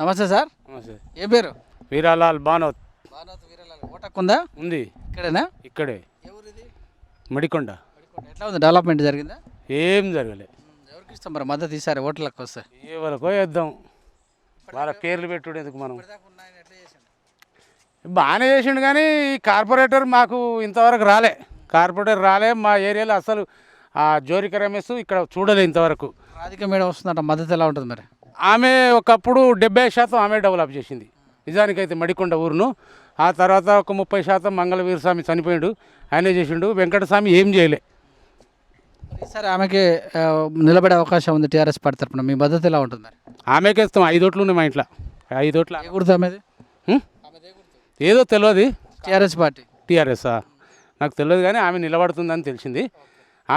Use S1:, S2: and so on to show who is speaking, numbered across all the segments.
S1: నమస్తే సార్.
S2: నమస్తే.
S1: ఏ పేరు?
S2: వీరాలాల్ బానోత్.
S1: వీరలాల్. ఓటక్కుందా?
S2: ఉంది
S1: ఇక్కడేనా?
S2: ఇక్కడే
S1: ఎవరిది?
S2: మడికొండ.
S1: ఎట్లా ఉంది? డెవలప్మెంట్ జరిగిందా?
S2: ఏం జరగలే.
S1: ఎవరికి ఇస్తాం మరి మద్దతు ఈసారి ఓట్లకు వస్తే?
S2: ఏ వరకు వేద్దాం, వాళ్ళ పేర్లు పెట్టుడు ఎందుకు మనం. బాగానే చేసిండు కానీ ఈ కార్పొరేటర్ మాకు ఇంతవరకు రాలే. కార్పొరేటర్ రాలే మా ఏరియాలో అసలు. ఆ జోరిక రమేష్ ఇక్కడ చూడలే ఇంతవరకు.
S1: రాధిక మేడం వస్తుందంట, మద్దతు ఎలా ఉంటుంది మరి?
S2: ఆమె ఒకప్పుడు 70% ఆమె డెవలప్ చేసింది నిజానికైతే మడికొండ ఊరును. ఆ తర్వాత ఒక 30% మంగళవీర స్వామి చనిపోయాడు, ఆయనే చేసిండు. వెంకటస్వామి ఏం చేయలే.
S1: ఈసారి ఆమెకి నిలబడే అవకాశం ఉంది టీఆర్ఎస్ పార్టీ తరఫున. మీ మద్దతు ఎలా ఉంటుంది మరి?
S2: ఆమెకే ఇస్తాం. 5 ఓట్లు ఉన్నాయి మా ఇంట్లో. 5 ఓట్ల
S1: ఏ గుర్తు ఆమెది?
S2: ఏదో తెలియదు.
S1: TRS party.
S2: టీఆర్ఎస్ఆ నాకు తెలియదు కానీ ఆమె నిలబడుతుందని తెలిసింది.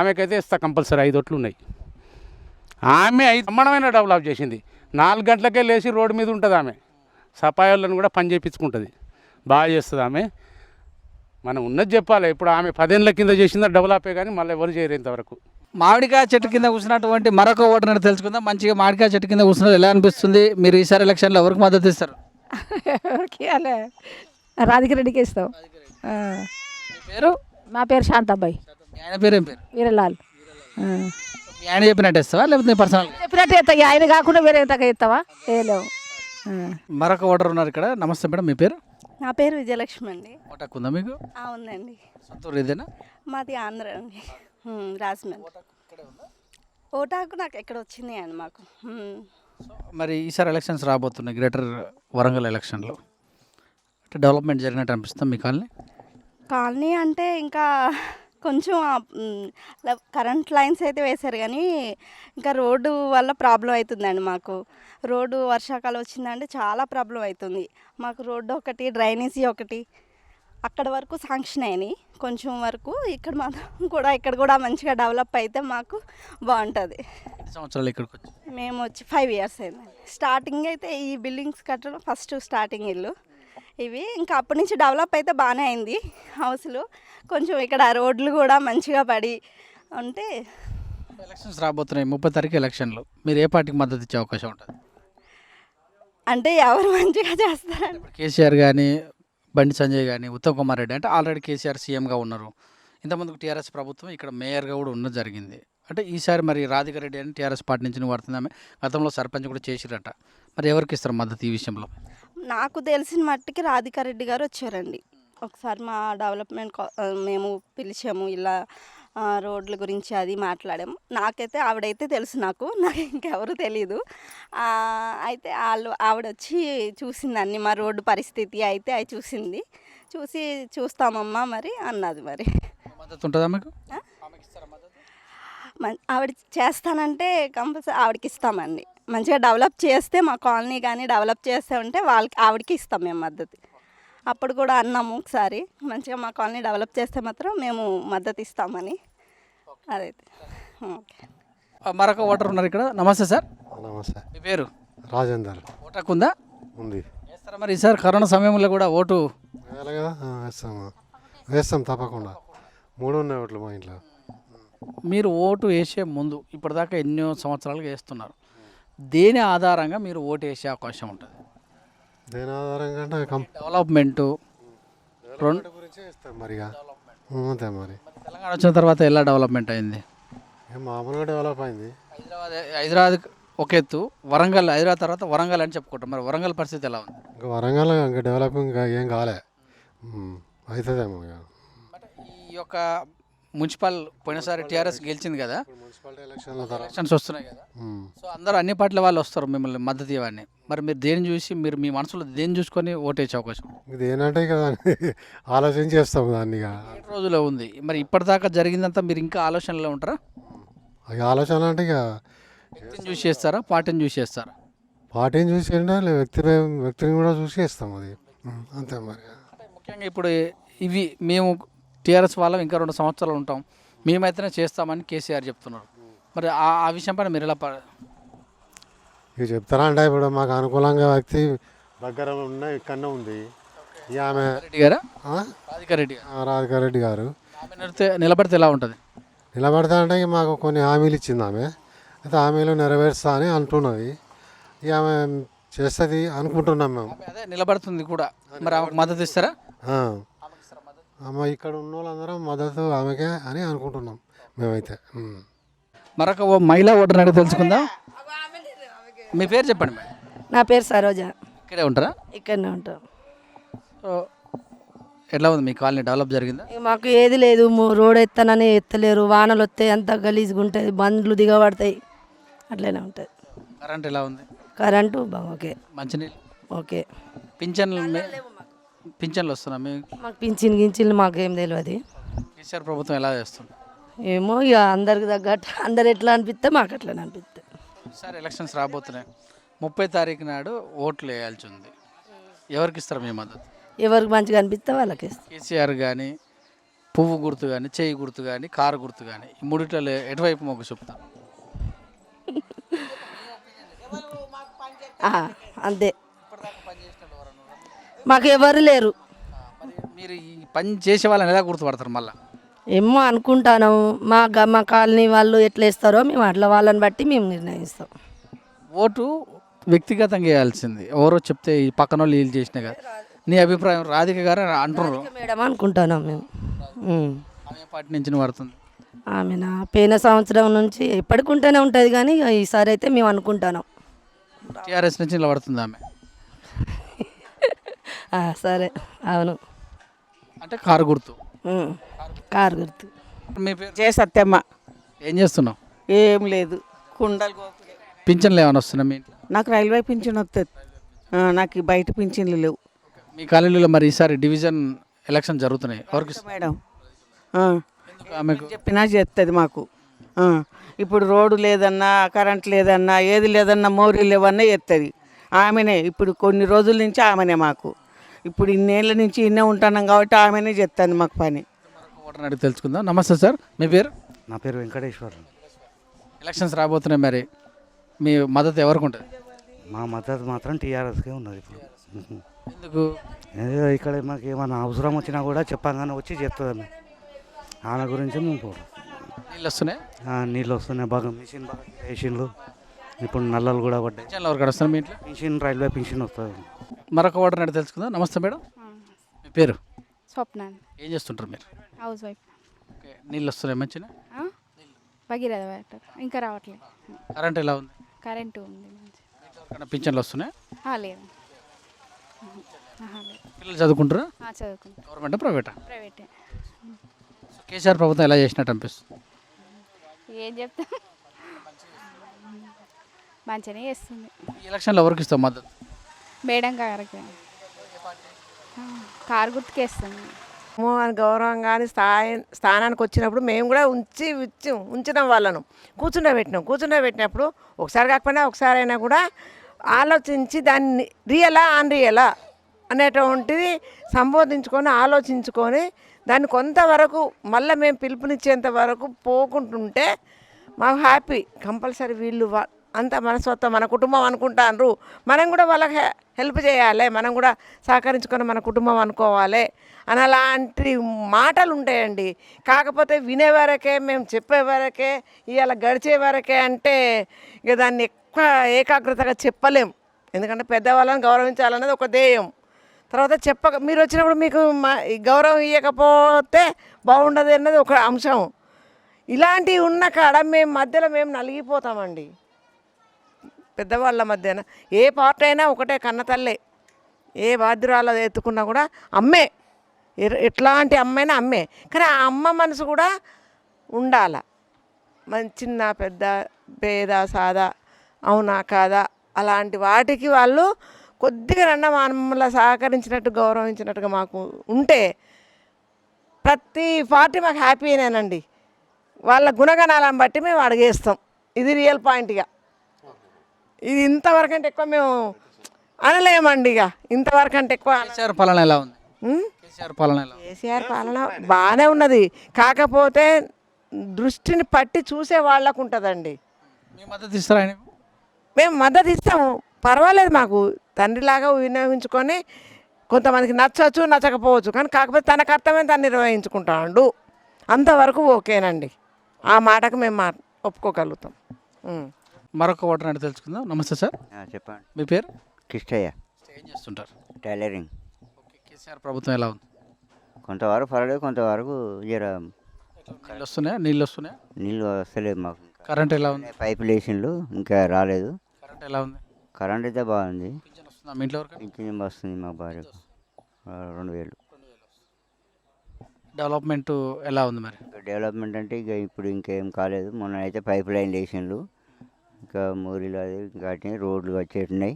S2: ఆమెకైతే ఇస్తా కంపల్సరీ. 5 ఓట్లు ఉన్నాయి. ఆమె బ్రహ్మాండమైన డెవలప్ చేసింది. 4 గంటలకే లేచి రోడ్డు మీద ఉంటుంది ఆమె. సఫాయి వాళ్ళని కూడా పని చేయించుకుంటుంది, బాగా చేస్తుంది ఆమె. మనం ఉన్నది చెప్పాలి. ఇప్పుడు ఆమె 10 ఏళ్ళ కింద చేసిందా డెవలపే కానీ మళ్ళీ ఎవరు చేయరు ఇంతవరకు.
S1: మామిడికాయ చెట్టు కింద కూర్చున్నటువంటి మరొక ఓటర్ని తెలుసుకుందాం. మంచిగా మామిడికాయ చెట్టు కింద కూర్చున్నది ఎలా అనిపిస్తుంది? మీరు ఈసారి ఎలక్షన్లో ఎవరికి మద్దతు ఇస్తారు?
S3: ఎవరికి అలా రాధిక రెడ్డికి ఇస్తాం.
S1: మీ పేరు?
S3: మా పేరు శాంతాబాయి.
S1: మీ ఆయన పేరు ఏం పేరు?
S3: వీరలాల్.
S1: మీ ఆయన చెప్పినట్టు ఇస్తావా లేకపోతే పర్సనల్?
S3: చెప్పినట్టు ఎత్తా. ఆయన కాకుండా వేరే ఎంతగా ఎత్తావా? వేయలేవు.
S1: మరొక ఓటర్ ఉన్నారు ఇక్కడ. నమస్తే మేడం, మీ పేరు?
S4: నా పేరు విజయలక్ష్మి అండి.
S1: ఓటకు ఉందా మీకు?
S4: ఉందండి.
S1: సొంతూరు ఇదేనా?
S4: మాది ఆంధ్ర అండి, రాజమండ్రి. ఓటాకు నాకు ఎక్కడ వచ్చింది అండి మాకు.
S1: మరి ఈసారి ఎలక్షన్స్ రాబోతున్నాయి, గ్రేటర్ వరంగల్ ఎలక్షన్లో. అంటే డెవలప్మెంట్ జరిగినట్టు అనిపిస్తుంది మీ కాలనీ?
S4: కాలనీ అంటే ఇంకా కొంచెం కరెంట్ లైన్స్ అయితే వేశారు కానీ ఇంకా రోడ్డు వల్ల ప్రాబ్లం అవుతుందండి మాకు. రోడ్డు వర్షాకాలం వచ్చిందంటే చాలా ప్రాబ్లం అవుతుంది మాకు. రోడ్డు ఒకటి, డ్రైనేజీ ఒకటి, అక్కడ వరకు శాంక్షన్ అయినాయి. కొంచెం వరకు ఇక్కడ మాత్రం కూడా ఇక్కడ కూడా మంచిగా డెవలప్ అయితే మాకు బాగుంటుంది.
S1: ఎన్ని సంవత్సరాలు ఇక్కడికి వచ్చి?
S4: మేము వచ్చి 5 ఇయర్స్ అయిందండి. స్టార్టింగ్ అయితే ఈ బిల్డింగ్స్ కట్టడం ఫస్ట్ స్టార్టింగ్ ఇల్లు ఇవి. ఇంకా అప్పటి నుంచి డెవలప్ అయితే బాగానే అయింది హౌస్లు. కొంచెం ఇక్కడ రోడ్లు కూడా మంచిగా పడి ఉంటే.
S1: ఎలక్షన్స్ రాబోతున్నాయి, 30 తారీఖు ఎలక్షన్లు. మీరు ఏ పార్టీకి మద్దతు ఇచ్చే అవకాశం ఉంటుంది?
S4: అంటే ఎవరు మంచిగా చేస్తారండి.
S1: ఇప్పుడు కేసీఆర్ కానీ, బండి సంజయ్ కానీ, ఉత్తమ్ కుమార్ రెడ్డి అంటే ఆల్రెడీ కేసీఆర్ సీఎంగా ఉన్నారు. ఇంతకుముందుకు టీఆర్ఎస్ ప్రభుత్వం ఇక్కడ మేయర్గా కూడా ఉన్నది జరిగింది. అంటే ఈసారి మరి రాధిక రెడ్డి అని టీఆర్ఎస్ పార్టీ నుంచి పడుతుంది. ఆమె గతంలో సర్పంచ్ కూడా చేసిరట. మరి ఎవరికి ఇస్తారు మద్దతు ఈ విషయంలో?
S4: నాకు తెలిసిన మట్టికి రాధికారెడ్డి గారు వచ్చారండి. ఒకసారి మా డెవలప్మెంట్ మేము పిలిచాము, ఇలా రోడ్ల గురించి అది మాట్లాడాము. నాకైతే ఆవిడైతే తెలుసు, నాకు ఇంకెవరు తెలీదు. అయితే ఆవిడ వచ్చి చూసింది అన్ని మా రోడ్డు పరిస్థితి అయితే అవి చూసింది. చూస్తామమ్మా మరి అన్నది. మరి
S1: మద్దతు ఉంటుందా మీకు?
S4: ఆవిడ చేస్తానంటే కంపల్సరీ ఆవిడకి ఇస్తామండి. మంచిగా డెవలప్ చేస్తే మా కాలనీ కానీ డెవలప్ చేస్తే ఉంటే ఆవిడకి ఇస్తాం మేము మద్దతు. అప్పుడు కూడా అన్నాము ఒకసారి, మంచిగా మా కాలనీ డెవలప్ చేస్తే మాత్రం మేము మద్దతు ఇస్తామని. అదైతే ఓకే.
S1: మరొక ఓటర్ ఉన్నారు ఇక్కడ. నమస్తే సార్.
S5: నమస్తే.
S1: మీ పేరు?
S5: రాజేందర్.
S1: ఓటకు ఉందా?
S5: ఉంది.
S1: వేస్తారా మరి ఈసారి కరోనా సమయంలో కూడా ఓటు?
S5: వేయాలి కదా, వేస్తాం తప్పకుండా. 3 ఉన్నాయి ఓట్లు మా ఇంట్లో.
S1: మీరు ఓటు వేసే ముందు ఇప్పటిదాకా ఎన్నో సంవత్సరాలుగా వేస్తున్నారు. దేని ఆధారంగా మీరు ఓటు వేసే అవకాశం ఉంటుంది?
S5: దేని ఆధారంగా అంటే
S1: డెవలప్మెంట్
S5: గురించే ఇస్తాం మరి. అంతే మరి.
S1: తెలంగాణ వచ్చిన తర్వాత ఎలా డెవలప్మెంట్ అయింది?
S5: మామూలుగా డెవలప్ అయింది.
S1: హైదరాబాద్ ఒక ఎత్తు, వరంగల్, హైదరాబాద్ తర్వాత వరంగల్ అని చెప్పుకుంటాం. మరి వరంగల్ పరిస్థితి ఎలా ఉంది?
S5: ఇంకా వరంగల్ ఇంకా డెవలపింగ్ ఇంకా ఏం కాలే, అవుతుందేమో.
S1: ఈ యొక్క మున్సిపల్ పోయినసారి టీఆర్ఎస్ గెలిచింది కదా,
S5: మున్సిపాలిటీ
S1: ఎలక్షన్స్ వస్తున్నాయి కదా, సో అందరూ అన్ని పార్టీల వాళ్ళు వస్తారు మిమ్మల్ని మద్దతు ఇవ్వని. మరి మీరు దేని చూసి, మీరు మీ మనసులో దేని చూసుకొని ఓటేసే అవకాశం?
S5: ఇది ఏంటంటే కదా ఆలోచించి చేస్తాం దాన్ని.
S1: ఇక రోజులో ఉంది. మరి ఇప్పటిదాకా జరిగిందంతా మీరు ఇంకా ఆలోచనలో ఉంటారా?
S5: ఆలోచన అంటే ఇక
S1: వ్యక్తిని చూసి చేస్తారా, పార్టీని చూసి చేస్తారా?
S5: పార్టీని చూసి వ్యక్తిని కూడా చూసి చేస్తాం అది. అంతే మరి.
S1: ముఖ్యంగా ఇప్పుడు ఇవి మేము టీఆర్ఎస్ వాళ్ళం ఇంకా 2 సంవత్సరాలు ఉంటాం, మేమైతేనే చేస్తామని కేసీఆర్ చెప్తున్నారు. మరి ఆ విషయం పైన మీరు ఎలా
S5: ఇక చెప్తారా అంటే ఇప్పుడు మాకు అనుకూలంగా వ్యక్తి దగ్గర ఉన్న ఇక్కడనే ఉంది. ఇక ఆమె
S1: రెడ్డి గారా? రాధికారెడ్డి
S5: గారు
S1: నిలబడితే ఎలా ఉంటుంది?
S5: నిలబడతా అంటే ఇక మాకు కొన్ని హామీలు ఇచ్చింది ఆమె. అయితే హామీలు నెరవేరుస్తా అని అంటున్నది. ఇక ఆమె చేస్తుంది అనుకుంటున్నాం మేము.
S1: అదే నిలబడుతుంది కూడా, మరి ఆమెకు మద్దతు ఇస్తారా?
S5: ఆ. ఆమె ఇక్కడ ఉన్న వాళ్ళందరం మద్దతు ఆమెకే అని అనుకుంటున్నాం మేమైతే.
S1: మరొక మహిళా ఓటర్ అడిగి తెలుసుకుందాం. మీ పేరు చెప్పండి మేడం.
S3: నా పేరు సరోజ.
S1: ఇక్కడే ఉంటారా?
S3: ఇక్కడనే ఉంటాం.
S1: సో ఎట్లా ఉంది మీ కాలనీ, డెవలప్ జరిగిందా?
S3: ఇక మాకు ఏది లేదు, రోడ్ ఎత్తనని ఎత్తలేరు, వానలు వస్తాయి అంత గలీజ్గా ఉంటుంది, బండ్లు దిగబడతాయి, అట్లనే ఉంటుంది.
S1: కరెంట్ ఎలా ఉంది?
S3: Current okay.
S1: మంచినీళ్ళు
S3: ఓకే.
S1: పింఛన్లు వస్తున్నా మీ?
S3: మాకు పింఛన్లు మాకేం తెలియదు.
S1: కేసీఆర్ ప్రభుత్వం ఎలా చేస్తుంది?
S3: ఏమో ఇక అందరికి తగ్గట్టు అందరు ఎట్లా అనిపిస్తే మాకు అట్లనే అనిపిస్తుంది.
S1: ఈసారి ఎలక్షన్స్ రాబోతున్నాయి. 30 తారీఖు నాడు ఓట్లు వేయాల్సి ఉంది. ఎవరికి ఇస్తారు మీ మద్దతు?
S3: ఎవరికి మంచిగా అనిపిస్తే వాళ్ళకి ఇస్తాం.
S1: కేసీఆర్ కానీ, పువ్వు గుర్తు కానీ, చేయి గుర్తు కానీ, కారు గుర్తు కానీ, ఈ మూడిట్లో ఎటువైపు మొగ్గు చూపుతారు?
S3: అంతే, మాకు ఎవరు లేరు.
S1: మరి మీరు ఈ పని చేసే వాళ్ళని ఎలా గుర్తుపడతారు మళ్ళీ?
S3: ఏమో అనుకుంటాను, మా కాలనీ వాళ్ళు ఎట్లా ఇస్తారో మేము అట్లా వాళ్ళని బట్టి మేము నిర్ణయిస్తాం.
S1: ఓటు వ్యక్తిగతంగా వేయాల్సింది, ఎవరో చెప్తే ఈ పక్కన వాళ్ళు వీళ్ళు చేసినా కదా. నీ అభిప్రాయం? రాధిక గారు అంటున్నారు
S3: మేడం అనుకుంటున్నాం మేము.
S1: ఆమె పార్టీ నుంచి నువ్వు పడుతుంది.
S3: ఆమెనా పోయిన సంవత్సరం నుంచి ఎప్పటికుంటూనే ఉంటుంది, కానీ ఈసారి అయితే మేము అనుకుంటున్నాం
S1: టీఆర్ఎస్ నుంచి నిలబడుతుంది ఆమె.
S3: సరే, అవును.
S1: అంటే కారు గుర్తు.
S3: కారు గుర్తు.
S1: మీ పేరు?
S6: జయ సత్యమ్మ.
S1: ఏం చేస్తున్నావు?
S6: ఏం లేదు, కుండలు గోపుడే.
S1: పింఛన్లు ఏమైనా వస్తున్నాయి మీ ఇంట్లో?
S6: నాకు రైల్వే పింఛన్ వస్తుంది, నాకు ఈ బయట పింఛన్లు లేవు.
S1: మీ కాలనీలో మరి ఈసారి డివిజన్ ఎలక్షన్ జరుగుతున్నాయి, ఎవరికి ఇస్తారు?
S6: మేడం
S1: ఆమెకు
S6: చెప్పినా చేస్తుంది మాకు. ఇప్పుడు రోడ్డు లేదన్నా, కరెంట్ లేదన్నా, ఏది లేదన్నా, మోరీ లేవన్నా చేస్తుంది ఆమెనే. ఇప్పుడు కొన్ని రోజుల నుంచి ఆమెనే మాకు. ఇప్పుడు ఇన్నేళ్ళ నుంచి ఇన్నే ఉంటున్నాం కాబట్టి ఆమెనే చేస్తుంది మాకు పని.
S1: ఓటర్ అడిగి తెలుసుకుందాం. నమస్తే సార్, మీ పేరు?
S7: నా పేరు వెంకటేశ్వర్.
S1: ఎలక్షన్స్ రాబోతున్నాయి, మరి మీ మద్దతు ఎవరికి ఉంటుంది?
S7: మా మద్దతు మాత్రం టీఆర్ఎస్కే ఉన్నది ఇప్పుడు.
S1: ఎందుకు?
S7: ఏదో ఇక్కడ మాకు ఏమైనా అవసరం వచ్చినా కూడా చెప్పంగానే వచ్చి చెప్తుంది ఆమె గురించి మేము పోవడం.
S1: నీళ్ళు వస్తున్నాయి?
S7: నీళ్ళు వస్తున్నాయి బాగా, మిషన్ బాగా మిషన్లు, ఇప్పుడు నల్లలు కూడా పడ్డాయి.
S1: పింఛన్లు ఎవరికి వస్తున్నాయి మీ ఇంట్లో?
S7: మిషన్ రైల్వే పింఛన్ వస్తుంది.
S1: మరొక ఓటర్ అడిగి తెలుసుకుందాం. నమస్తే మేడం, మీ పేరు?
S8: స్వప్న.
S1: ఏం చేస్తుంటారు మీరు?
S8: House wife.
S1: ఓకే, నీళ్ళు వస్తున్నాయి మంచిగా?
S8: భగీరథ వాటర్ ఇంకా రావట్లేదు.
S1: కరెంట్ ఎలా ఉంది?
S8: కరెంటు ఉంది మంచి.
S1: పింఛన్లు వస్తున్నాయి?
S8: లేదు.
S1: పిల్లలు చదువుకుంటారా?
S8: చదువుకుంటా.
S1: గవర్నమెంటా ప్రైవేటా?
S8: ప్రైవేటే.
S1: కేసీఆర్ ప్రభుత్వం ఎలా చేసినట్టు అనిపిస్తుంది?
S8: ఏం చెప్తా, మంచిగానే చేస్తుంది.
S1: ఈ ఎలక్షన్లో ఎవరికి ఇస్తాం మద్దతు?
S8: మేడం గారికి, కారు గుర్తుకేస్తుంది.
S9: అని గౌరవంగా కానీ స్థానానికి వచ్చినప్పుడు మేము కూడా ఉంచినాం వాళ్ళను, కూర్చుండబెట్టినప్పుడు ఒకసారి కాకపోయినా ఒకసారి అయినా కూడా ఆలోచించి దాన్ని రియలా అన్రియలా అనేటువంటిది సంబోధించుకొని ఆలోచించుకొని దాన్ని కొంతవరకు మళ్ళీ మేము పిలుపునిచ్చేంత వరకు పోకుంటుంటే మాకు హ్యాపీ. కంపల్సరీ వీళ్ళు అంత మనస్తత్వం మన కుటుంబం అనుకుంటారు, మనం కూడా వాళ్ళకి హెల్ప్ చేయాలి, మనం కూడా సహకరించుకొని మన కుటుంబం అనుకోవాలి అని అలాంటి మాటలు ఉంటాయండి. కాకపోతే వినేవరకే, మేము చెప్పేవరకే, ఇవాళ గడిచే వరకే అంటే ఇక దాన్ని ఎక్కువ ఏకాగ్రతగా చెప్పలేం. ఎందుకంటే పెద్దవాళ్ళని గౌరవించాలన్నది ఒక ధ్యేయం. తర్వాత మీరు వచ్చినప్పుడు మీకు గౌరవం ఇవ్వకపోతే బాగుండదు అన్నది ఒక అంశం. ఇలాంటివి ఉన్న కాడ మధ్యలో మేము నలిగిపోతామండి. పెద్దవాళ్ళ మధ్యన ఏ పార్టీ అయినా ఒకటే, కన్నతల్లే. ఏ బాధ్యురాలు ఎత్తుకున్నా కూడా అమ్మే, ఎట్లాంటి అమ్మైనా అమ్మే. కానీ ఆ అమ్మ మనసు కూడా ఉండాల. చిన్న పెద్ద పేద సాదా అవునా కాదా అలాంటి వాటికి వాళ్ళు కొద్దిగా మమ్మల్ని సహకరించినట్టు గౌరవించినట్టుగా మాకు ఉంటే ప్రతి పార్టీ మాకు హ్యాపీనేనండి. వాళ్ళ గుణగణాలను బట్టి మేము అడిగేస్తాం. ఇది రియల్ పాయింట్గా. ఇది ఇంతవరకు అంటే ఎక్కువ మేము అనలేమండి. ఇక ఇంతవరకు అంటే ఎక్కువ.
S1: కేసీఆర్ పాలన ఎలా ఉంది? కేసీఆర్ పాలన ఎలా ఉంది?
S9: కేసీఆర్ పాలన బాగానే ఉన్నది, కాకపోతే దృష్టిని పట్టి చూసే వాళ్ళకు ఉంటుందండి.
S1: మీ మద్దతు ఇస్తారా ఆయన?
S9: మేము మద్దతు ఇస్తాము, పర్వాలేదు. మాకు తండ్రిలాగా వినియోగించుకొని కొంతమందికి నచ్చవచ్చు, నచ్చకపోవచ్చు, కానీ కాకపోతే తన కర్తవ్యం తను నిర్వహించుకుంటాడు, అంతవరకు ఓకేనండి. ఆ మాటకు మేము ఒప్పుకోగలుగుతాం.
S1: మరొక ఓటర్ అంటే తెలుసుకుందాం. నమస్తే సార్,
S7: చెప్పండి.
S1: మీ పేరు?
S10: కిష్టయ్య
S1: ఏం చేస్తుంటారు?
S10: టైలరింగ్.
S1: ఓకే, కేసీఆర్ ప్రభుత్వం ఎలా ఉంది?
S10: కొంతవరకు పర్వాలేదు, కొంతవరకు జర
S1: నీళ్ళు వస్తున్నాయా?
S10: నీళ్ళు వస్తలేదు మాకు. ఇంకా
S1: కరెంట్ ఎలా ఉంది?
S10: పైపులు వేసిండ్లు, ఇంకా రాలేదు.
S1: కరెంట్ ఎలా ఉంది?
S10: కరెంట్ అయితే బాగుంది.
S1: పింఛన్ వస్తుందా మీ ఇంట్లో వరకు?
S10: పింఛన్ వస్తుంది మా భార్యకు 2000.
S1: డెవలప్మెంట్ ఎలా ఉంది మరి?
S10: డెవలప్మెంట్ అంటే ఇక ఇప్పుడు ఇంకేం కాలేదు. మొన్న అయితే పైప్ లైన్ వేసిండ్లు, ఇంకా మోరీలు అది ఇంకా వాటిని రోడ్లు వచ్చేటున్నాయి.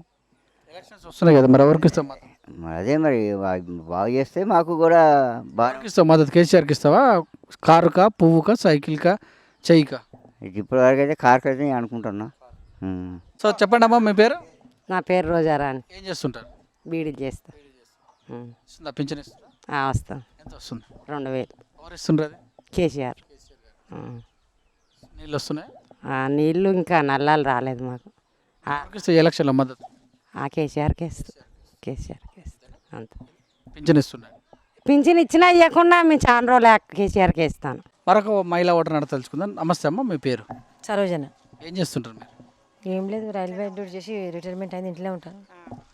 S1: ఎలక్షన్స్ వస్తున్నాయి కదా, మరి ఎవరికి ఇస్తావు మద్దతు?
S10: అదే మరి బాగు చేస్తే మాకు కూడా బాగా.
S1: ఎవరికి ఇస్తావు మద్దతు? కేసీఆర్కి ఇస్తావా? కారుకా, పువ్వుకా, సైకిల్కా, చెయ్యికా?
S10: ఇప్పటి వరకు అయితే కార్కి అయితే నేను అనుకుంటున్నా.
S1: సో చెప్పండి అమ్మా, మీ పేరు?
S11: నా పేరు రోజారా అని.
S1: ఏం చేస్తుంటారు?
S11: బీడీలు చేస్తా.
S1: ఇస్తుందా పింఛన్? ఇస్తుందా?
S11: వస్తాం.
S1: ఎంత వస్తుంది?
S11: 2000.
S1: ఎవరు ఇస్తుండ్రు అది?
S11: కేసీఆర్.
S1: నీళ్ళు వస్తున్నాయి?
S11: నీళ్ళు ఇంకా నల్లాలు రాలేదు మాకు.
S1: ఎవరికి ఇస్తావు ఎలక్షన్లో మద్దతు?
S11: కేసీఆర్కి ఇస్తాం. కేసీఆర్కి ఇస్తాం అంత.
S1: పింఛన్ ఇస్తున్నాయి?
S11: పింఛన్ ఇచ్చినా ఇవ్వకుండా మేము చాలా రోజులు కేసీఆర్కి ఇస్తాను.
S1: మరొక మహిళా ఓటర్ నడ తెలుసుకుందాం. నమస్తే అమ్మ, మీ పేరు?
S12: సరోజన.
S1: ఏం చేస్తుంటారు మీరు?
S12: ఏం లేదు, రైల్వే డ్యూటీ చేసి రిటైర్మెంట్ అయింది, ఇంట్లో ఉంటాను.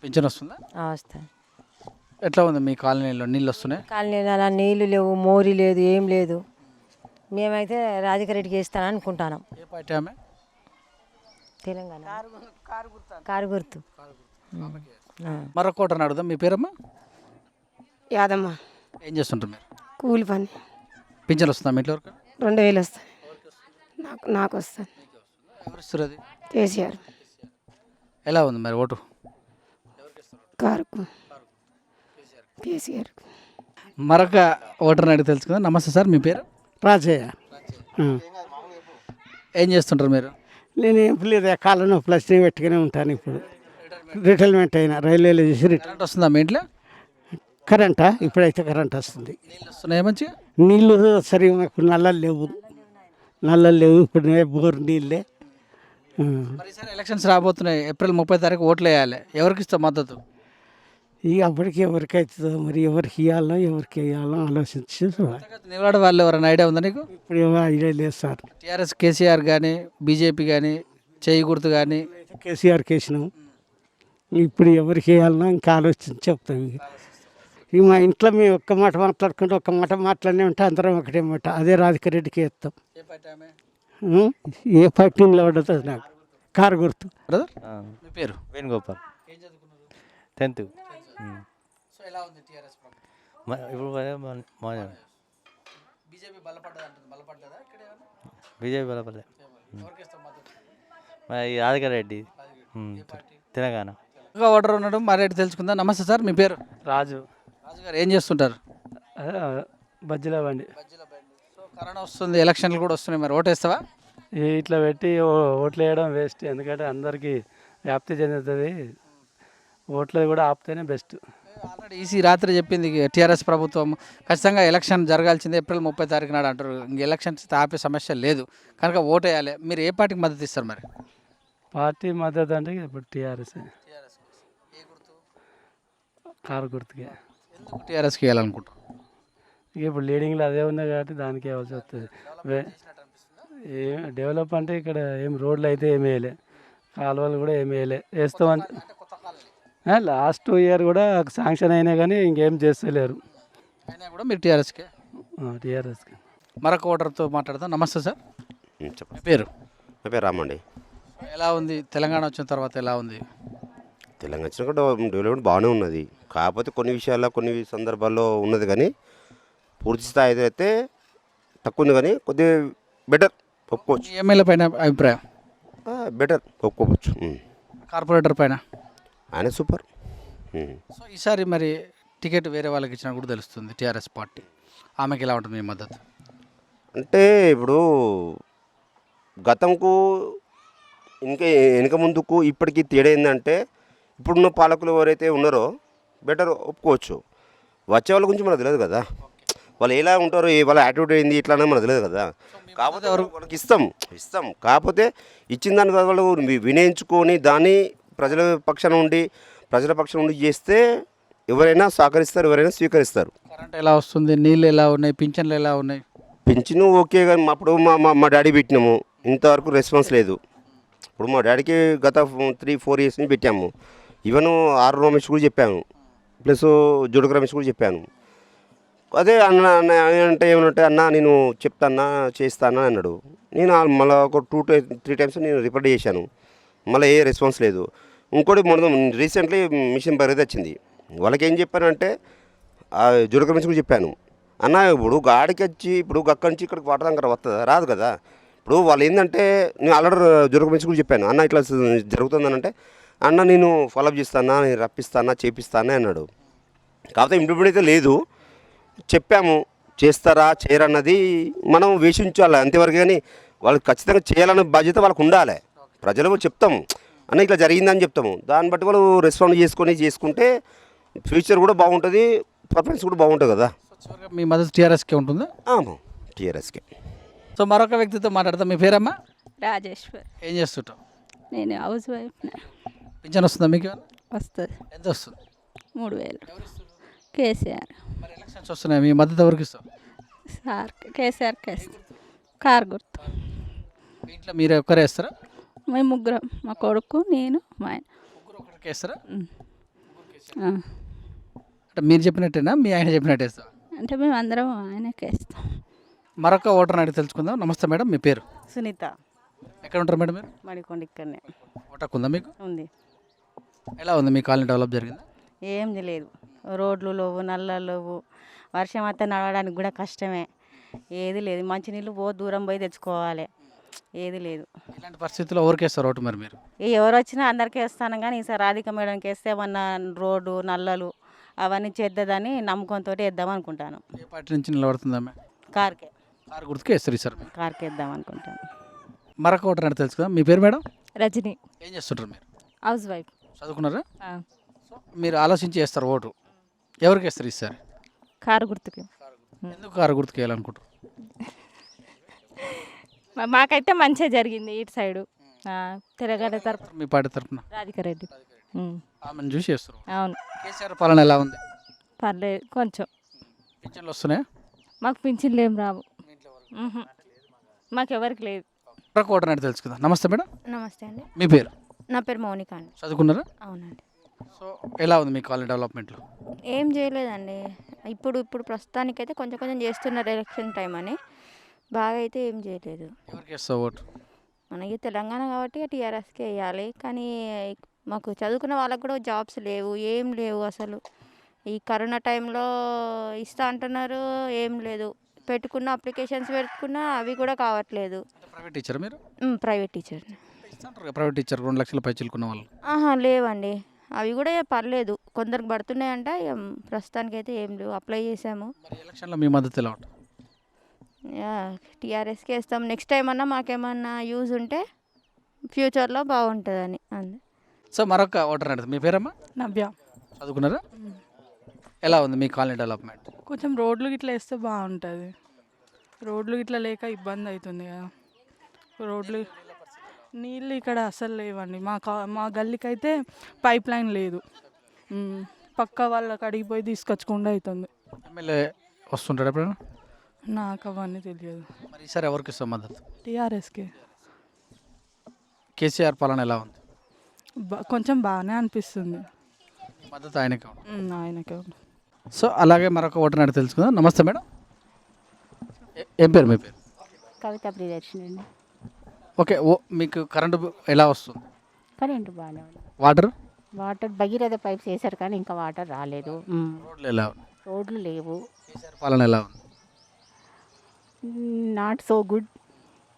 S1: పింఛన్ వస్తుందా?
S12: వస్తాను.
S1: ఎట్లా ఉంది మీ కాలనీలో? నీళ్ళు వస్తున్నాయి?
S12: కాలనీలో అలా నీళ్ళు లేవు, మోరీ లేదు, ఏం లేదు. మేమైతే రాజకీయ రెడ్డికి వేస్తానని అనుకుంటున్నాం.
S1: ఏ పార్టీ ఆమె?
S12: తెలంగాణ కారు గుర్తు.
S1: మరొక ఓటర్ అడుగుదాం. మీ పేరమ్మా?
S11: యాదమ్మ.
S1: ఏం చేస్తుంటారు మీరు?
S11: కూలి పని.
S1: పింఛన్ వస్తుందా మీ ఇంట్లో వరకు?
S11: 2000 వస్తాయి. నాకు వస్తుంది.
S1: ఎవరు ఇస్తారు అది?
S11: కేసీఆర్.
S1: ఎలా ఉంది మరి ఓటు?
S11: కారుకు. కేసీఆర్.
S1: మరొక ఓటర్ అడిగి తెలుసుకుందాం. నమస్తే సార్, మీ పేరు?
S13: రాజయ్య.
S1: ఏం చేస్తుంటారు మీరు?
S13: నేను ఏం లేదు, కాళ్ళను ప్లస్ పెట్టుకునే ఉంటాను. ఇప్పుడు రిటైర్మెంట్ అయినా రైల్వేలో చేసి
S1: కరెంట్ వస్తుందా మీ ఇంట్లో?
S13: కరెంటా? ఇప్పుడైతే కరెంట్ వస్తుంది.
S1: నీళ్ళు వస్తున్నాయా మంచిగా?
S13: నీళ్ళు సరిగా మాకు నల్లలు లేవు. ఇప్పుడు బోర్ నీళ్ళే.
S1: మరి ఈసారి ఎలక్షన్స్ రాబోతున్నాయి. ఏప్రిల్ 30 తారీఖు ఓట్లు వేయాలి. ఎవరికి ఇస్తావు మద్దతు?
S13: ఇక అప్పటికి ఎవరికి అవుతుందో మరి, ఎవరికి ఇవ్వాలో ఎవరికి వేయాలో ఆలోచించి
S1: నిలబడే వాళ్ళు ఎవరైనా ఐడియా ఉందా నీకు?
S13: ఇప్పుడు ఏమో ఐడియా లేదు సార్.
S1: టీఆర్ఎస్ కేసీఆర్ కానీ, బీజేపీ కానీ, చేయి గుర్తు కానీ?
S13: కేసీఆర్కి వేసినాం. ఇప్పుడు ఎవరికి వేయాలన్నా ఇంకా ఆలోచించి చెప్తాం. ఇక మా ఇంట్లో మేము ఒక్క మాట మాట్లాడుకుంటే ఒక్క మాట మాట్లాడినే ఉంటే అందరం ఒకటే మాట, అదే రాధిక రెడ్డికి వేస్తాం. ఏ పార్టీ నిలబడదు నాకు. కారు గుర్తు.
S1: బ్రదర్, మీ పేరు?
S14: వేణుగోపాల్.
S1: ఏం చదువుకున్నారు?
S14: 10th.
S1: సో ఎలా ఉంది టీఆర్ఎస్ ప్రభుత్వం?
S14: ఇప్పుడు
S1: బీజేపీ బలపడ్డదా ఇక్కడ?
S14: బీజేపీ బలపడలే.
S1: ఎవరికి ఇస్తాం మద్దతు?
S14: మరి రాధిక రెడ్డి, తెలంగాణ.
S1: ఇంకా ఓటర్ ఉన్నాడు, మరి తెలుసుకుందాం. నమస్తే సార్, మీ పేరు?
S15: రాజు.
S1: రాజు గారు ఏం చేస్తుంటారు?
S15: బజ్జీల బండి.
S1: సో కరోనా వస్తుంది, ఎలక్షన్లు కూడా వస్తున్నాయి, మరి ఓటేస్తావా?
S15: ఇట్లా పెట్టి ఓట్లు వేయడం వేస్ట్. ఎందుకంటే అందరికీ వ్యాప్తి చెందుతుంది. ఓట్లు కూడా ఆపితేనే బెస్ట్.
S1: ఆల్రెడీ ఈసీ రాత్రి చెప్పింది టీఆర్ఎస్ ప్రభుత్వం ఖచ్చితంగా ఎలక్షన్ జరగాల్సిందే ఏప్రిల్ 30 తారీఖు నాడు అంటారు. ఇంక ఎలక్షన్స్ ఆపే సమస్య లేదు కనుక ఓటు వేయాలి. మీరు ఏ పార్టీకి మద్దతు ఇస్తారు మరి?
S15: పార్టీ మద్దతు అంటే ఇప్పుడు టీఆర్ఎస్. కారు గుర్తుకే.
S1: ఎందుకు టీఆర్ఎస్కి వేయాలనుకుంటాం?
S15: ఇక ఇప్పుడు లీడింగ్లో అదే ఉంది కాబట్టి దానికి ఇవ్వాల్సి వస్తుంది. ఏం డెవలప్ అంటే ఇక్కడ ఏం రోడ్లు అయితే ఏమి వేయలే, కాలువలు కూడా ఏమి వేయలే. వేస్తామని లాస్ట్ ఇయర్ కూడా శాంక్షన్ అయినా కానీ ఇంకేం చేస్తలేరు.
S1: అయినా కూడా మీరు టీఆర్ఎస్కే?
S15: టీఆర్ఎస్కి.
S1: మరొక ఓటర్తో మాట్లాడదాం. నమస్తే సార్,
S16: చెప్పండి.
S1: మీ పేరు?
S16: నా పేరు రామండి.
S1: ఎలా ఉంది తెలంగాణ వచ్చిన తర్వాత? ఎలా ఉంది
S16: తెలంగాణ వచ్చిన కూడా డెవలప్మెంట్ బాగానే ఉన్నది. కాకపోతే కొన్ని విషయాల్లో కొన్ని సందర్భాల్లో ఉన్నది, కానీ పూర్తి స్థాయి అయితే తక్కువ ఉంది, కానీ కొద్దిగా బెటర్ ఒప్పుకోవచ్చు.
S1: ఎమ్మెల్యే పైన అభిప్రాయం?
S16: బెటర్ ఒప్పుకోవచ్చు.
S1: కార్పొరేటర్ పైన?
S16: ఆయన సూపర్.
S1: సో ఈసారి మరి టికెట్ వేరే వాళ్ళకి ఇచ్చినా కూడా తెలుస్తుంది టీఆర్ఎస్ పార్టీ, ఆమెకి ఎలా ఉంటుంది మీ మద్దతు?
S16: అంటే ఇప్పుడు గతంకు ఇంకా వెనక ముందుకు ఇప్పటికీ తేడా ఏంటంటే, ఇప్పుడున్న పాలకులు ఎవరైతే ఉన్నారో బెటర్ ఒప్పుకోవచ్చు. వచ్చే వాళ్ళ గురించి మనకు తెలియదు కదా, వాళ్ళు ఎలా ఉంటారో, వాళ్ళ యాటిట్యూడ్ ఏంది ఇట్లా అనేది మనకు తెలియదు కదా. కాకపోతే వాళ్ళకి ఇస్తాం కాకపోతే ఇచ్చిన దాని వాళ్ళు వినియోగించుకొని దాన్ని ప్రజల పక్షాన ఉండి చేస్తే ఎవరైనా సహకరిస్తారు, ఎవరైనా స్వీకరిస్తారు.
S1: కరెంట్ ఎలా వస్తుంది? నీళ్ళు ఎలా ఉన్నాయి? పింఛన్లు ఎలా ఉన్నాయి?
S16: పింఛను ఓకే, కానీ అప్పుడు మా డాడీ పెట్టినాము, ఇంతవరకు రెస్పాన్స్ లేదు. ఇప్పుడు మా డాడీకి గత 3-4 ఇయర్స్ నుంచి పెట్టాము, ఈవెన్ ఆర్ రమేష్ కూడా చెప్పాను, ప్లస్ జుడుక రమేష్ కూడా చెప్పాను. అదే అన్న అంటే ఏమనంటే అన్న నేను చెప్తాన్నా చేస్తానా అన్నాడు. నేను మళ్ళీ ఒక 2-3 టైమ్స్ నేను రిపోర్ట్ చేశాను, మళ్ళీ ఏ రెస్పాన్స్ లేదు. ఇంకోటి మొన్న రీసెంట్లీ మిషన్ పరిధి వచ్చింది, వాళ్ళకి ఏం చెప్పానంటే జుడుక రమేష్ కూడా చెప్పాను, అన్న ఇప్పుడు గాడికి వచ్చి ఇప్పుడు అక్కడి నుంచి ఇక్కడికి వాటర్ దగ్గర వస్తుందా, రాదు కదా. ఇప్పుడు వాళ్ళు ఏంటంటే నేను ఆల్రెడీ జుడుక రమేష్ కూడా చెప్పాను, అన్న ఇట్లా జరుగుతుందని అంటే అన్న నేను ఫాలోఅప్ చేస్తానా, నేను రప్పిస్తానా, చేపిస్తానా అన్నాడు. కాకపోతే ఇంప్లిమెంట్ అయితే లేదు, చెప్పాము చేస్తారా చేయరన్నది మనం వేషించాలి అంతేవరకు. కానీ వాళ్ళు ఖచ్చితంగా చేయాలనే బాధ్యత వాళ్ళకు ఉండాలి. ప్రజలకు చెప్తాము అన్న ఇట్లా జరిగిందని చెప్తాము, దాన్ని బట్టి వాళ్ళు రెస్పాండ్ చేసుకుంటే ఫ్యూచర్ కూడా బాగుంటుంది, పర్ఫార్మెన్స్ కూడా బాగుంటుంది కదా.
S1: చివరిగా మీ మద్దతు టీఆర్ఎస్కే ఉంటుందా?
S16: టీఆర్ఎస్కే.
S1: సో మరొక వ్యక్తితో మాట్లాడతాం. మీ పేరమ్మా?
S8: రాజేశ్వర్.
S1: ఏం చేస్తుంటావు?
S8: నేను హౌస్ వైఫ్.
S1: పింఛన్ వస్తుందా మీకు?
S8: వస్తుంది.
S1: ఎంత వస్తుంది?
S8: 3000. కేసీఆర్.
S1: మరి ఎలక్షన్స్ వస్తున్నాయి, మీ మద్దతు ఎవరికి ఇస్తావు?
S8: సార్ కేసీఆర్కి వేస్తాం. కారు గుర్తు.
S1: మీ ఇంట్లో మీరు ఒక్కరే వేస్తారా?
S8: మేము ముగ్గురం, మా కొడుకు నేను మా ఆయన.
S1: ముగ్గురు ఒకరికి వేస్తారా?
S8: ఆ.
S1: అంటే మీరు చెప్పినట్టేనా, మీ ఆయన చెప్పినట్టు వేస్తావా?
S8: అంటే మేము అందరం ఆయనకి వేస్తాం.
S1: మరొక ఓటర్ అడిగి తెలుసుకుందాం. నమస్తే మేడం, మీ పేరు?
S6: సునీత.
S1: ఎక్కడ ఉంటారు మేడం మీరు?
S6: మడికొండ ఇక్కడనే.
S1: ఓటకు ఉందా మీకు?
S6: ఉంది.
S1: ఎలా ఉంది మీ కాలనీ, డెవలప్ జరిగిందా?
S6: ఏం లేదు, రోడ్లు లేవు, నల్లలు లేవు, వర్షం అయితే నడవడానికి కూడా కష్టమే, ఏది లేదు. మంచినీళ్ళు దూరం పోయి తెచ్చుకోవాలి, ఏది లేదు.
S1: ఇలాంటి పరిస్థితుల్లో ఎవరికి వేస్తారు ఓటు మరి మీరు?
S6: ఎవరు వచ్చినా అందరికీ వేస్తాను, కానీ ఈసారి రాధిక మేడంకి వేస్తే ఏమన్నా రోడ్డు నల్లలు అవన్నీ చేద్దని నమ్మకంతో వేద్దాం అనుకుంటాను.
S1: ఏ పార్టీ నుంచి నిలబడుతుందా?
S6: కార్కే.
S1: కారు గుర్తుకే వేస్తారు సార్.
S6: కార్కే వేద్దాం అనుకుంటాను.
S1: మరొక ఓటర్ అంటే తెలుసుకుందాం. మీ పేరు మేడం?
S8: రజని.
S1: ఏం చేస్తుంటారు మీరు?
S8: House wife.
S1: చదువుకున్నారా? సో మీరు ఆలోచించి వేస్తారు ఓటు, ఎవరికి వేస్తారు ఈసారి?
S8: కారు గుర్తుకి.
S1: ఎందుకు కారు గుర్తుకు వేయాలనుకుంటారు?
S8: మాకైతే మంచిగా జరిగింది ఇటు సైడు. తెలంగాణ తరఫున
S1: మీ పార్టీ తరఫున
S8: రాధిక రెడ్డి.
S1: ఆమెను చూసి చేస్తారు.
S8: అవును.
S1: కేసీఆర్ పాలన ఎలా ఉంది?
S8: పర్లేదు కొంచెం.
S1: పింఛన్లు వస్తున్నాయా?
S8: మాకు పింఛన్లు ఏం రావు, మాకు ఎవరికి లేదు.
S1: మరొక ఓటర్ అంటే తెలుసుకుందాం. నమస్తే మేడం.
S8: నమస్తే అండి.
S1: మీ పేరు?
S8: నా పేరు మౌనిక అండి.
S1: చదువుకున్నారా?
S8: అవునండి.
S1: సో ఎలా ఉంది మీ కాలనీ డెవలప్మెంట్లో?
S8: ఏం చేయలేదండి, ఇప్పుడు ప్రస్తుతానికైతే కొంచెం కొంచెం చేస్తున్నారు, ఎలక్షన్ టైం అని. బాగా అయితే ఏం చేయలేదు.
S1: ఎవరికి వేస్తావు ఓటు?
S8: మనకి తెలంగాణ కాబట్టి టీఆర్ఎస్కే వేయాలి, కానీ మాకు చదువుకున్న వాళ్ళకు కూడా జాబ్స్ లేవు, ఏం లేవు అసలు. ఈ కరోనా టైంలో ఇస్తా అంటున్నారు, ఏం లేదు. పెట్టుకున్న అప్లికేషన్స్ పెట్టుకున్నా అవి కూడా కావట్లేదు.
S1: ప్రైవేట్ టీచర్ మీరు?
S8: Private teacher.
S1: ప్రైవేట్ టీచర్ 2 లక్షల పైచిలుకున్న వాళ్ళు?
S8: లేవండి, అవి కూడా పర్లేదు, కొందరికి పడుతున్నాయంట. ప్రస్తుతానికి అయితే ఏం లేవు, అప్లై చేసాము.
S1: ఎలక్షన్లో మీ మద్దతు ఎలా ఉంటుంది?
S8: టీఆర్ఎస్కి వేస్తాం. నెక్స్ట్ టైం అన్నా మాకేమన్నా యూజ్ ఉంటే ఫ్యూచర్లో బాగుంటుందని అంది.
S1: సో మరొక ఓటర్ అంటే మీ పేరమ్మా?
S17: నవ్య.
S1: చదువుకున్నారా? ఎలా ఉంది మీ కాలనీ డెవలప్మెంట్?
S17: కొంచెం రోడ్లు గిట్లా వేస్తే బాగుంటుంది, రోడ్లు గిట్లా లేక ఇబ్బంది అవుతుంది కదా. రోడ్లు నీళ్ళు ఇక్కడ అసలు లేవండి, మా గల్లీకి అయితే పైప్ లైన్ లేదు, పక్క వాళ్ళకి అడిగిపోయి తీసుకొచ్చకుండా అవుతుంది.
S1: ఎమ్మెల్యే వస్తుంటాడు ఎప్పుడైనా?
S17: నాకు అవన్నీ తెలియదు.
S1: మరి ఈసారి ఎవరికి ఇస్తాం మద్దతు?
S17: టీఆర్ఎస్కి.
S1: కేసీఆర్ పాలన ఎలా ఉంది?
S17: కొంచెం బాగానే అనిపిస్తుంది.
S1: మద్దతు ఆయనకే?
S17: ఆయనకే.
S1: సో అలాగే మరొక ఓటర్ అంటే తెలుసుకుందాం. నమస్తే మేడం, ఏం పేరు మీ పేరు?
S18: కవిత ప్రియదర్శిని అండి.
S1: ఓకే, మీకు కరెంటు ఎలా వస్తుంది?
S18: కరెంటు బాగానే ఉంది.
S1: వాటర్
S18: భగీరథ పైప్స్ వేశారు కానీ ఇంకా వాటర్ రాలేదు.
S1: రోడ్లు ఎలా ఉన్నాయి?
S18: రోడ్లు లేవు.
S1: కేసీఆర్ పాలన ఎలా ఉంది?
S18: నాట్ సో గుడ్,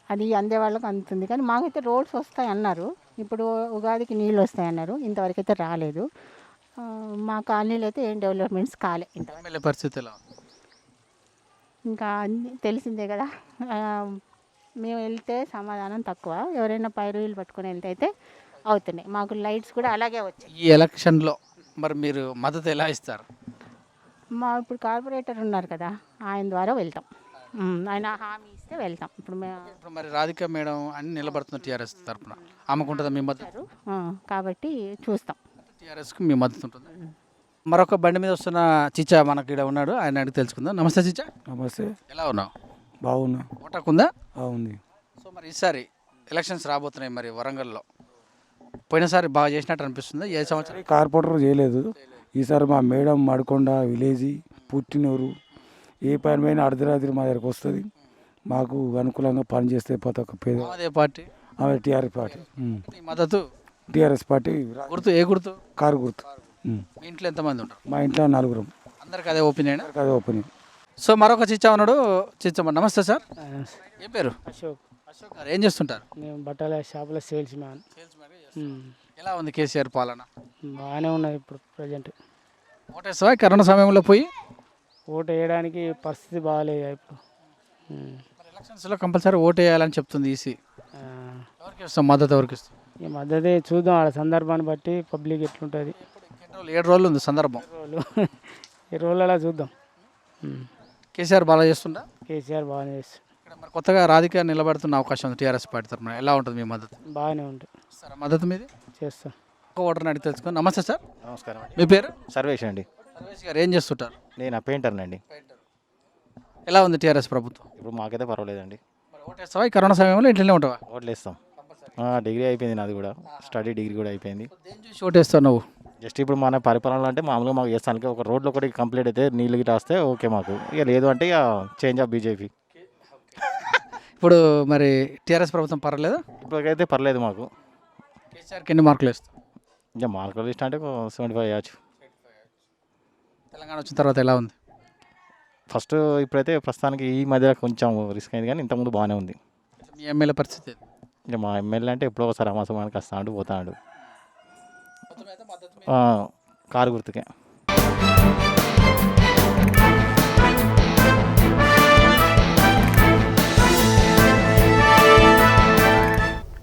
S18: అది అందే వాళ్ళకి అందుతుంది, కానీ మాకైతే రోడ్స్ వస్తాయి అన్నారు. ఇప్పుడు ఉగాదికి నీళ్ళు వస్తాయి అన్నారు, ఇంతవరకు అయితే రాలేదు. మా కాలనీలో అయితే ఏం డెవలప్మెంట్స్ కాలే ఇంతవరకు.
S1: పరిస్థితి ఎలా ఉంది?
S18: ఇంకా అన్నీ తెలిసిందే కదా, మేము వెళ్తే సమాధానం తక్కువ, ఎవరైనా పైరులు పట్టుకొని వెళ్తే అయితే అవుతున్నాయి. మాకు లైట్స్ కూడా అలాగే వచ్చాయి.
S1: ఈ ఎలక్షన్లో మరి మీరు మద్దతు ఎలా ఇస్తారు?
S18: ఇప్పుడు కార్పొరేటర్ ఉన్నారు కదా, ఆయన ద్వారా వెళ్తాం, ఆయన హామీ ఇస్తే వెళ్తాం. ఇప్పుడు
S1: మరి రాధిక మేడం అన్ని నిలబడుతున్న టీఆర్ఎస్ తరఫున, ఆమెకు ఉంటుందా మీ మద్దతు?
S18: కాబట్టి చూస్తాం.
S1: టీఆర్ఎస్కి మీ మద్దతు ఉంటుంది. మరొక బండి మీద వస్తున్న చిచ్చా మనకి ఇక్కడ ఉన్నాడు, ఆయన అడిగి తెలుసుకుందాం. నమస్తే చిచ్చా.
S19: నమస్తే.
S1: ఎలా ఉన్నావు?
S19: బాగున్నా.
S1: ఓటకు ఉందా?
S19: ఉంది.
S1: సో మరి ఈసారి ఎలక్షన్స్ రాబోతున్నాయి మరి వరంగల్లో, పోయినసారి బాగా చేసినట్టు అనిపిస్తుంది ఏ సంవత్సరం
S19: కార్పొరేటర్ చేయలేదు. ఈసారి మా మేడం మడకొండ విలేజ్ పుట్టినూరు ఏ పని పైన అర్ధరాత్రి మా దగ్గరకు వస్తుంది. మాకు అనుకూలంగా పనిచేస్తే ప్రతి ఒక్క పేద
S1: అదే పార్టీ
S19: ఆమె టీఆర్ఎస్ పార్టీ
S1: ఈ మద్దతు
S19: టీఆర్ఎస్ పార్టీ
S1: గుర్తు ఏ గుర్తు
S19: కారు గుర్తు.
S1: మీ ఇంట్లో ఎంతమంది ఉంటారు?
S19: మా ఇంట్లో 4
S1: అందరికి అదే ఒపీనియన్.
S19: అదే ఒపీనియన్.
S1: సో మరొక చిచ్చా ఉన్నాడు. చిచ్చమ్మ నమస్తే సార్. ఏ పేరు?
S15: అశోక్.
S1: అశోక్ గారు ఏం చేస్తుంటారు?
S15: నేను బట్టల షాపులో సేల్స్ మ్యాన్.
S1: ఎలా ఉంది కేసీఆర్ పాలన?
S15: బాగానే ఉన్నది ఇప్పుడు ప్రజెంట్.
S1: ఓటేస్తావా కరోనా సమయంలో పోయి?
S15: ఓటు వేయడానికి పరిస్థితి బాగాలేదు ఇప్పుడు.
S1: ఎలక్షన్స్లో కంపల్సరీ ఓటు వేయాలని చెప్తుంది ఈసీ. ఎవరికి ఇస్తాం మద్దతు? ఎవరికి ఇస్తాం?
S15: ఈ మద్దతే చూద్దాం ఆడ సందర్భాన్ని బట్టి పబ్లిక్ ఎట్లుంటుంది.
S1: 7 రోజులు ఉంది సందర్భం.
S15: 7 రోజులలో చూద్దాం.
S1: కేసీఆర్ బాగా చేస్తుందా?
S15: కేసీఆర్ బాగానే చేస్తుంది.
S1: ఇక్కడ మరి కొత్తగా రాధిక నిలబడుతున్న అవకాశం ఉంది టీఆర్ఎస్ పార్టీ తరఫున. ఎలా ఉంటుంది మీ మద్దతు?
S15: బాగానే ఉంటుంది.
S1: సరే మద్దతు మీది
S15: చేస్తాం.
S1: ఒక ఓటర్ని అడిగి తెలుసుకొని. నమస్తే సార్.
S14: నమస్కారం అండి.
S1: మీ పేరు?
S14: సర్వేష్ అండి.
S1: సర్వేష్ గారు ఏం చేస్తుంటారు?
S14: నేను పెయింటర్నండి.
S1: ఎలా ఉంది టీఆర్ఎస్ ప్రభుత్వం?
S14: ఇప్పుడు మాకైతే పర్వాలేదండి.
S1: ఓటేస్తావా ఈ కరోనా సమయంలో? ఇంట్లోనే ఉంటావా?
S14: ఓట్లు వేస్తాం. డిగ్రీ అయిపోయింది నాది కూడా. స్టడీ డిగ్రీ కూడా అయిపోయింది.
S1: చూసి ఓటేస్తావు నువ్వు?
S14: జస్ట్ ఇప్పుడు మన పరిపాలనలో అంటే మామూలుగా మాకు చేస్తానికి ఒక రోడ్లో ఒకటి కంప్లీట్ అయితే నీళ్ళు గిట్ట వస్తే ఓకే మాకు. ఇక లేదు అంటే ఇక చేంజ్ ఆఫ్ బీజేపీ.
S1: ఇప్పుడు మరి టీఆర్ఎస్ ప్రభుత్వం పర్వాలేదా?
S14: ఇప్పటికైతే పర్లేదు మాకు.
S1: కేసీఆర్కి ఎన్ని మార్కులు వేస్తావు?
S14: ఇంకా మార్కులు లిస్ట్ అంటే 75 వేయచ్చు.
S1: తెలంగాణ వచ్చిన తర్వాత ఎలా ఉంది?
S14: ఫస్ట్ ఇప్పుడైతే ప్రస్తుతానికి ఈ మధ్య కొంచెం రిస్క్ అయింది కానీ ఇంతకుముందు బాగానే ఉంది.
S1: మీ ఎమ్మెల్యే పరిస్థితి?
S14: ఇంకా మా ఎమ్మెల్యే అంటే ఎప్పుడో ఒకసారి అమాసమానికి వస్తాడు పోతాడు. కారు గుర్తుకే.